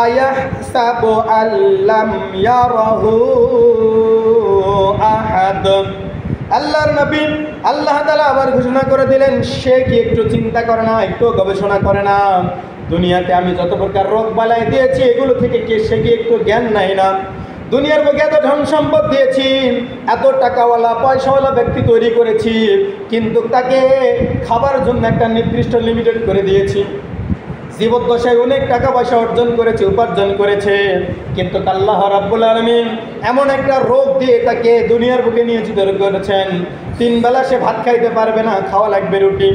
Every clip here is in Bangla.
আয়াহসাবু আল্লাম ইয়ারাহু আহাদ। আল্লাহর নবী আল্লাহ তাআলা আবার ঘোষণা করে দিলেন, সে কি একটু চিন্তা করে না, একটু গবেষণা করে না? দুনিয়াতে আমি যত প্রকার রোগ বালাই দিয়েছি এগুলো থেকে সে কি একটু জ্ঞান নাই না? দুনিয়ার বুকে এত ধন সম্পদ দিয়েছি, এত টাকাওয়ালা পয়সাওয়ালা ব্যক্তি তৈরি করেছি, কিন্তু তাকে খাবার জন্য একটা নির্দিষ্ট লিমিটেড করে দিয়েছি। জীবদ্দশায় অনেক টাকা পয়সা অর্জন করেছে, উপার্জন করেছে, কিন্তু আল্লাহ রাব্বুল আলামিন এমন একটা রোগ দিয়ে তাকে দুনিয়ার বুকে নিয়োজিত করেছেন, 3 বেলা সে ভাত খাইতে পারবে না, খাওয়া লাগবে রুটি।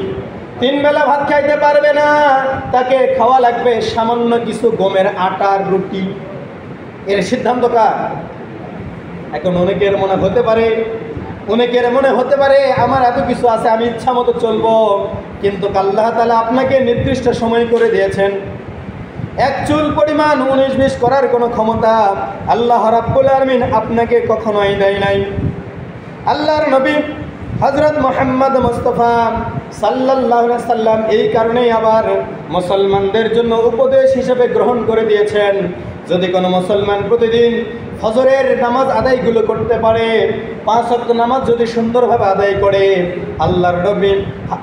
3 বেলা ভাত খাইতে পারবে না, তাকে খাওয়া লাগবে সামান্য কিছু গমের আটার রুটি। এর সিদ্ধান্ত কার? এখন অনেকের মনে হতে পারে আমার এত কিছু আছে, আমি ইচ্ছা মতো চলবো, কিন্তু আল্লাহ তাআলা আপনাকে নির্দিষ্ট সময় করে দিয়েছেন। এক চুল পরিমাণ 19-20 করার কোনো ক্ষমতা আল্লাহ রাব্বুল আলামিন আপনাকে কখনোই দেয় নাই। আল্লাহর নবী হযরত মুহাম্মদ মুস্তাফা সাল্লাল্লাহু আলাইহি সাল্লাম এই কারণেই আবার মুসলমানদের জন্য উপদেশ হিসেবে গ্রহণ করে দিয়েছেন, যদি কোনো মুসলমান প্রতিদিন ফজরের নামাজ আদায়গুলো করতে পারে, 5 ওয়াক্ত নামাজ যদি সুন্দরভাবে আদায় করে,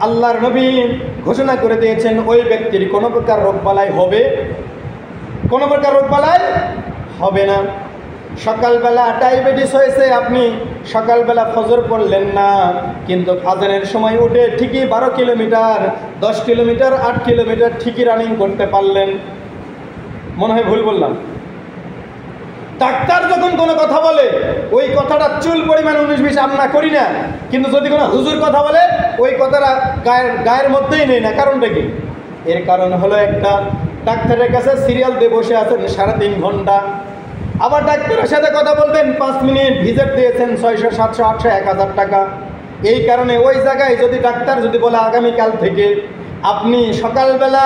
আল্লাহর নবী ঘোষণা করে দিয়েছেন ওই ব্যক্তির কোনো প্রকার রোগবালাই হবে না। সকালবেলা ডায়াবেটিস হয়েছে, আপনি সকালবেলা ফজর পড়লেন না, কিন্তু আজানের সময় উঠে ঠিকই 12 কিলোমিটার, 10 কিলোমিটার, 8 কিলোমিটার ঠিকই রানিং করতে পারলেন। মনে হয় ভুল বললাম? ডাক্তার যখন কোনো কথা বলে ওই কথাটা চুল পরিমাণ 19-20 আমরা করি না, কিন্তু যদি কোনো হুজুর কথা বলে ওই কথাটা গায়ের মধ্যেই নেই না। কারণটা কি? এর কারণ হলো একটা, ডাক্তারের কাছে সিরিয়াল দিয়ে বসে আছেন 3.5 ঘন্টা, আবার ডাক্তারের সাথে কথা বলবেন 5 মিনিট, ভিজিট দিয়েছেন 600, 700, 800, 1000 টাকা। এই কারণে ওই জায়গায় যদি ডাক্তার যদি বলে আগামীকাল থেকে আপনি সকালবেলা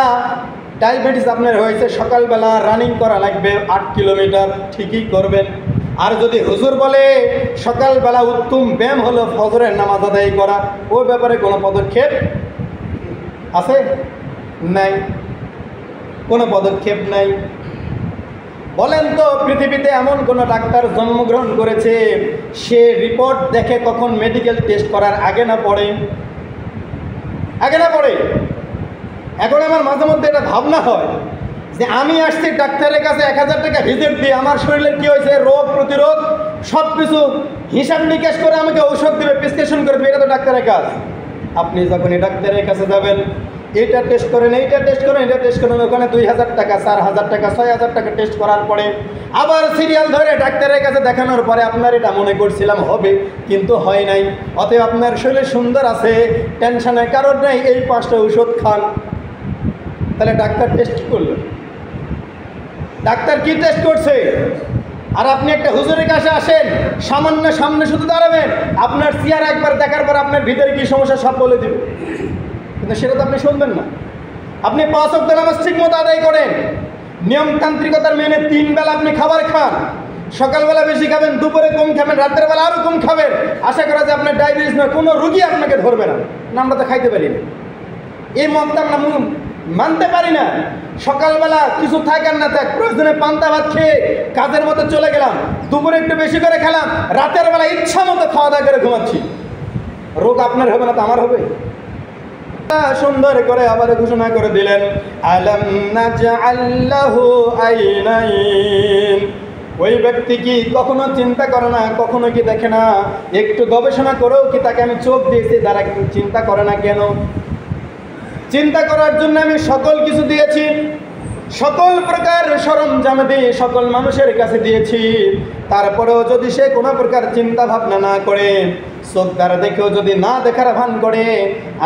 ডায়াবেটিস আপনার হয়েছে, সকালবেলা রানিং করা লাগবে 8 কিলোমিটার, ঠিকই করবেন। আর যদি হুজুর বলে সকালবেলা উত্তম ব্যায়াম হলো ফজরের নামাজ আদায় করা, ওই ব্যাপারে কোনো পদক্ষেপ আছে? নাই, কোনো পদক্ষেপ নাই। বলেন তো, পৃথিবীতে এমন কোনো ডাক্তার জন্মগ্রহণ করেছে সে রিপোর্ট দেখে কখন মেডিকেল টেস্ট করার আগে না পড়ে? এখন আমার মাঝে মধ্যে এটা ভাবনা হয় যে আমি আসছি ডাক্তারের কাছে 1000 টাকা ভিজিট দিয়ে, আমার শরীরের কী হয়েছে, রোগ প্রতিরোধ সব কিছু হিসাব নিকাশ করে আমাকে ঔষধ দেবে, প্রেসক্রিপশন করে দেবে, এটা তো ডাক্তারের কাজ। আপনি যখন এই ডাক্তারের কাছে যাবেন, এটা টেস্ট করেন, এটা টেস্ট করেন, ওখানে 2000 টাকা, 4000 টাকা, 6000 টাকা টেস্ট করার পরে আবার সিরিয়াল ধরে ডাক্তারের কাছে দেখানোর পরে আপনার এটা মনে করছিলাম হবে, কিন্তু হয় নাই। অতএব আপনার শরীর সুন্দর আছে, টেনশনের কারণ নেই, এই 5টা ওষুধ খান। তাহলে ডাক্তার টেস্ট কী করলো? ডাক্তার কি টেস্ট করছে? আর আপনি একটা হুজুরের কাছে আসেন, সামনে শুধু দাঁড়াবেন, আপনার চেয়ার একবার দেখার পর আপনার ভিতরে কি সমস্যা সব বলে দিবে, কিন্তু সেটা তো আপনি শুনবেন না। আপনি 5 ওয়াক্ত নামাজ ঠিক মতো আদায় করেন, নিয়মতান্ত্রিকতার মেনে 3 বেলা আপনি খাবার খান, সকালবেলা বেশি খাবেন, দুপুরে কম খাবেন, রাতের বেলা আরও কম খাবেন, আশা করা যায় আপনার ডায়াবেটিস নয়, কোনো রুগী আপনাকে ধরবে না। আমরা তো খাইতে পারি না, এই মতটা আমরা মানতে পারি না। সকালবেলা কিছু থাক আর না থাক, প্রয়োজনে পান্তা ভাত খেয়ে কাজের মতো চলে গেলাম, দুপুরে একটু বেশি করে খেলাম, রাতের বেলা ইচ্ছা মতো খাওয়া দাওয়া করে ঘুমাচ্ছি, রোগ আপনার হবে না তো আমার হবে? সুন্দর করে আবার ঘোষণা করে দিলেন, আলাম নাজআল লাহু আইনাইন। ওই ব্যক্তি কি কখনো চিন্তা করে না, কখনো কি দেখে না, একটু গবেষণা করেও কি তাকে আমি চোখ দিয়েছি, তারা চিন্তা করে না কেন? চিন্তা করার জন্য আমি সকল কিছু দিয়েছি, সকল প্রকার সরঞ্জাম দিয়ে সকল মানুষের কাছে দিয়েছি, তারপরেও যদি সে কোনো প্রকার চিন্তা ভাবনা না করে, চোখ দ্বারা দেখেও যদি না দেখার ভান করে,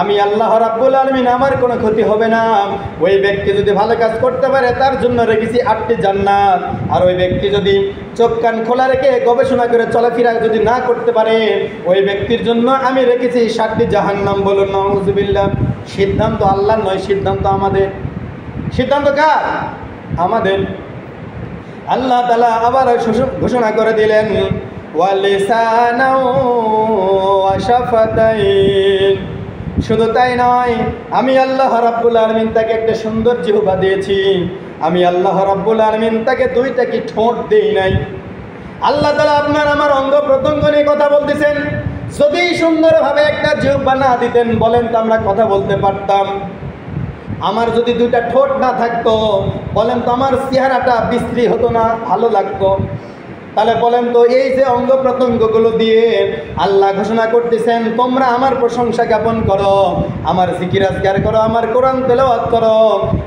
আমি আল্লাহ রাব্বুল আলামিন আমার কোনো ক্ষতি হবে না। ওই ব্যক্তি যদি ভালো কাজ করতে পারে তার জন্য রেখেছি 8টি জান্নাত, আর ওই ব্যক্তি যদি চোখ কান খোলা রেখে গবেষণা করে চলাফেরা যদি না করতে পারে, ওই ব্যক্তির জন্য আমি রেখেছি 7টি জাহান্নাম। বলুন নাউযুবিল্লাহ। সিদ্ধান্ত আল্লাহর নয়, সিদ্ধান্ত আমাদের। সিদ্ধান্ত কার? আমাদের। আল্লাহ তাআলা আবার ঘোষণা করে দিলেন, ওয়ালিসানাও ওয়া শাফাতাইন। শুধু তাই নয়, আমি আল্লাহ রাব্বুল আলামিন তাকে একটা সুন্দর জিহ্বা দিয়েছি, আমি আল্লাহ রাব্বুল আলামিন তাকে দুইটা কি ঠোঁট দেই নাই? আল্লাহ তাআলা আপনার আমার অঙ্গ প্রত্যঙ্গ নিয়ে কথা বলতেছেন। যদি সুন্দরভাবে একটা জিহ্বা না দিতেন, বলেন তো আমরা কথা বলতে পারতাম? আমার যদি দুইটা ঠোঁট না থাকতো, বলেন তো আমার চেহারাটা বিশ্রী হতো না, ভালো লাগতো? তাহলে বলেন তো, এই যে অঙ্গ প্রত্যঙ্গগুলো দিয়ে আল্লাহ ঘোষণা করতেছেন তোমরা আমার প্রশংসা জ্ঞাপন করো, আমার জিকির আজকার করো, আমার কোরআন তেলাওয়াত করো,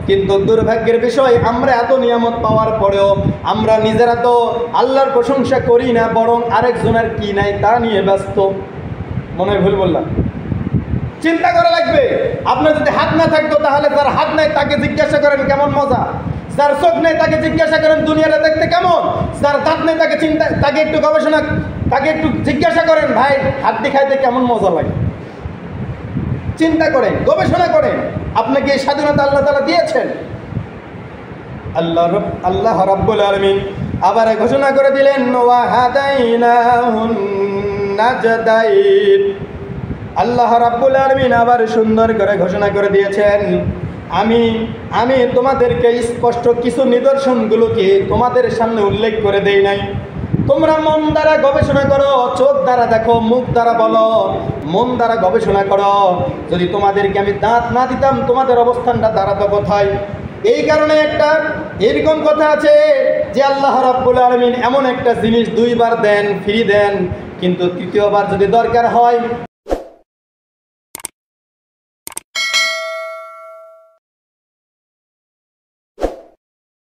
কিন্তু দুর্ভাগ্যের বিষয় আমরা এত নিয়ামত পাওয়ার পরেও আমরা নিজেরা তো আল্লাহর প্রশংসা করি না, বরং আরেকজনের কি নাই তা নিয়ে ব্যস্ত। মনে হয় ভুল বললাম? চিন্তা করা লাগবে। আপনার যদি হাত না থাকতো, তাহলে যার হাত নাই তাকে জিজ্ঞাসা করেন কেমন মজা, যার চোখ নেই তাকে জিজ্ঞাসা করেন দুনিয়াটা দেখতে কেমন, যার দাঁত নেই তাকে একটু গবেষণা, তাকে একটু জিজ্ঞাসা করেন ভাই হাড্ডি খাইতে কেমন মজা লাগে। চিন্তা করেন, গবেষণা করেন, আপনাকে এই স্বাধীনতা আল্লাহ তাআলা দিয়েছেন। আল্লাহ রাব্বুল আলামিন আবার ঘোষণা করে দিলেন ওয়া হাদাইনাহুন নাজদাইন। আল্লাহ রাব্বুল আলামিন আবার সুন্দর করে ঘোষণা করে দিয়েছেন, আমি তোমাদেরকে স্পষ্ট কিছু নিদর্শনগুলোকে তোমাদের সামনে উল্লেখ করে দেই নাই। তোমরা মন দ্বারা গবেষণা করো, চোখ দ্বারা দেখো, মুখ দ্বারা বলো, মন দ্বারা গবেষণা করো। যদি তোমাদেরকে আমি দাঁত না দিতাম, তোমাদের অবস্থানটা দাঁড়াতো কোথায়? এই কারণে একটা এরকম কথা আছে যে আল্লাহ রাব্বুল আলামিন এমন একটা জিনিস দুইবার দেন, ফ্রি দেন, কিন্তু তৃতীয়বার যদি দরকার হয়